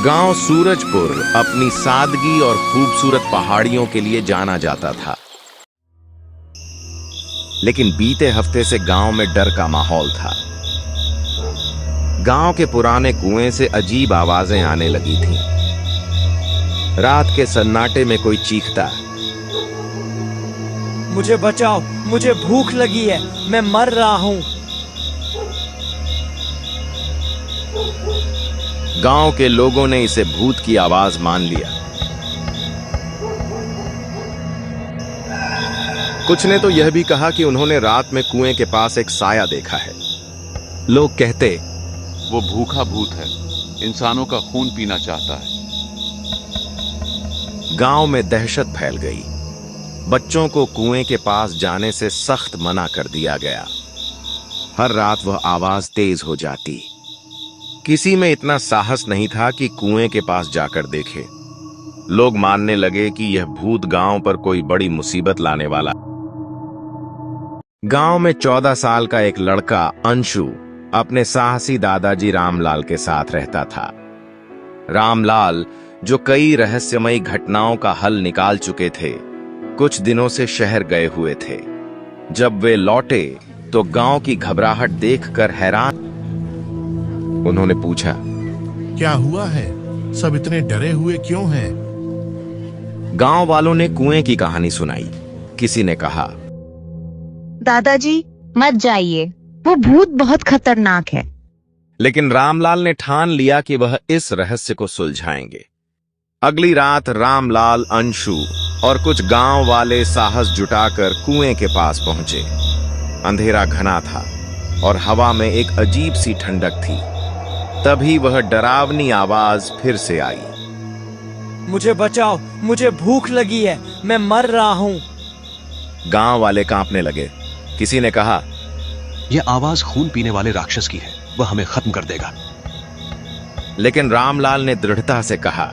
गांव सूरजपुर अपनी सादगी और खूबसूरत पहाड़ियों के लिए जाना जाता था। लेकिन बीते हफ्ते से गांव में डर का माहौल था। गांव के पुराने कुएं से अजीब आवाजें आने लगी थीं। रात के सन्नाटे में कोई चीखता, मुझे बचाओ, मुझे भूख लगी है, मैं मर रहा हूं। गांव के लोगों ने इसे भूत की आवाज मान लिया। कुछ ने तो यह भी कहा कि उन्होंने रात में कुएं के पास एक साया देखा है। लोग कहते, वो भूखा भूत है, इंसानों का खून पीना चाहता है। गांव में दहशत फैल गई। बच्चों को कुएं के पास जाने से सख्त मना कर दिया गया। हर रात वह आवाज तेज हो जाती। किसी में इतना साहस नहीं था कि कुएं के पास जाकर देखे। लोग मानने लगे कि यह भूत गांव पर कोई बड़ी मुसीबत लाने वाला। गांव में 14 साल का एक लड़का अंशु अपने साहसी दादाजी रामलाल के साथ रहता था। रामलाल, जो कई रहस्यमयी घटनाओं का हल निकाल चुके थे, कुछ दिनों से शहर गए हुए थे। जब वे लौटे तो गांव की घबराहट देखकर हैरान। उन्होंने पूछा, क्या हुआ है? सब इतने डरे हुए क्यों हैं? गांव वालों ने कुएं की कहानी सुनाई। किसी ने कहा, दादाजी मत जाइए, वो भूत बहुत खतरनाक है। लेकिन रामलाल ने ठान लिया कि वह इस रहस्य को सुलझाएंगे। अगली रात रामलाल, अंशु और कुछ गांव वाले साहस जुटाकर कुएं के पास पहुंचे। अंधेरा घना था और हवा में एक अजीब सी ठंडक थी। तभी वह डरावनी आवाज फिर से आई, मुझे बचाओ, मुझे भूख लगी है, मैं मर रहा हूं। गांव वाले कांपने लगे। किसी ने कहा, यह आवाज खून पीने वाले राक्षस की है, वह हमें खत्म कर देगा। लेकिन रामलाल ने दृढ़ता से कहा,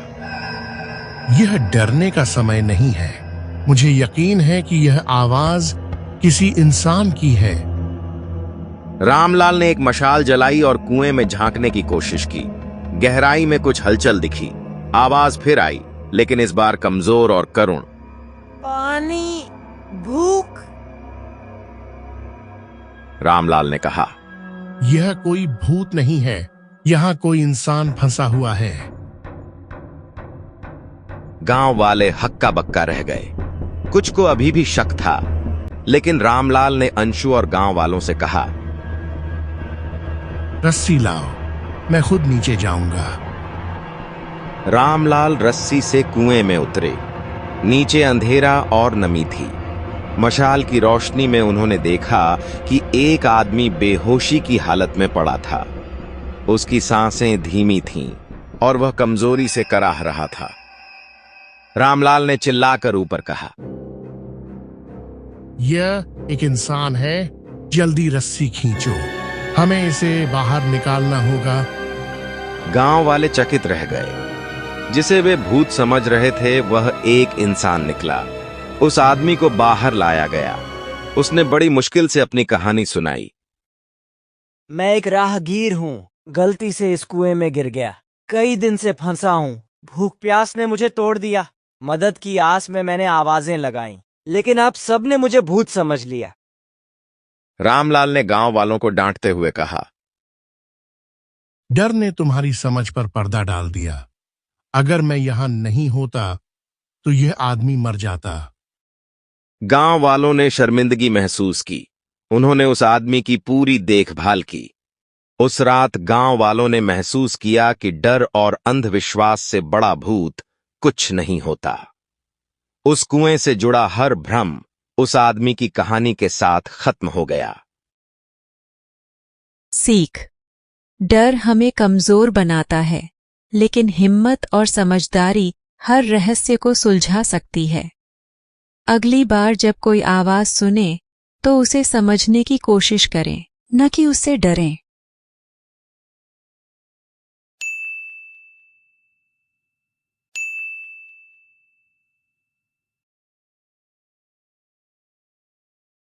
यह डरने का समय नहीं है। मुझे यकीन है कि यह आवाज किसी इंसान की है। रामलाल ने एक मशाल जलाई और कुएं में झांकने की कोशिश की। गहराई में कुछ हलचल दिखी। आवाज फिर आई, लेकिन इस बार कमजोर और करुण। पानी, भूख। रामलाल ने कहा, यह कोई भूत नहीं है, यहाँ कोई इंसान फंसा हुआ है। गांव वाले हक्का बक्का रह गए। कुछ को अभी भी शक था, लेकिन रामलाल ने अंशु और गांव वालों से कहा, रस्सी लाओ, मैं खुद नीचे जाऊंगा। रामलाल रस्सी से कुएं में उतरे। नीचे अंधेरा और नमी थी। मशाल की रोशनी में उन्होंने देखा कि एक आदमी बेहोशी की हालत में पड़ा था। उसकी सांसें धीमी थीं और वह कमजोरी से कराह रहा था। रामलाल ने चिल्लाकर ऊपर कहा, यह एक इंसान है, जल्दी रस्सी खींचो, हमें इसे बाहर निकालना होगा। गांव वाले चकित रह गए। जिसे वे भूत समझ रहे थे वह एक इंसान निकला। उस आदमी को बाहर लाया गया। उसने बड़ी मुश्किल से अपनी कहानी सुनाई। मैं एक राहगीर हूँ, गलती से इस कुएं में गिर गया। कई दिन से फंसा हूँ। भूख प्यास ने मुझे तोड़ दिया। मदद की आस में मैंने आवाजें लगाईं, लेकिन आप सबने मुझे भूत समझ लिया। रामलाल ने गांव वालों को डांटते हुए कहा, डर ने तुम्हारी समझ पर पर्दा डाल दिया। अगर मैं यहां नहीं होता तो यह आदमी मर जाता। गांव वालों ने शर्मिंदगी महसूस की। उन्होंने उस आदमी की पूरी देखभाल की। उस रात गांव वालों ने महसूस किया कि डर और अंधविश्वास से बड़ा भूत कुछ नहीं होता। उस कुएं से जुड़ा हर भ्रम उस आदमी की कहानी के साथ खत्म हो गया। सीख: डर हमें कमजोर बनाता है, लेकिन हिम्मत और समझदारी हर रहस्य को सुलझा सकती है। अगली बार जब कोई आवाज सुने तो उसे समझने की कोशिश करें, न कि उससे डरें।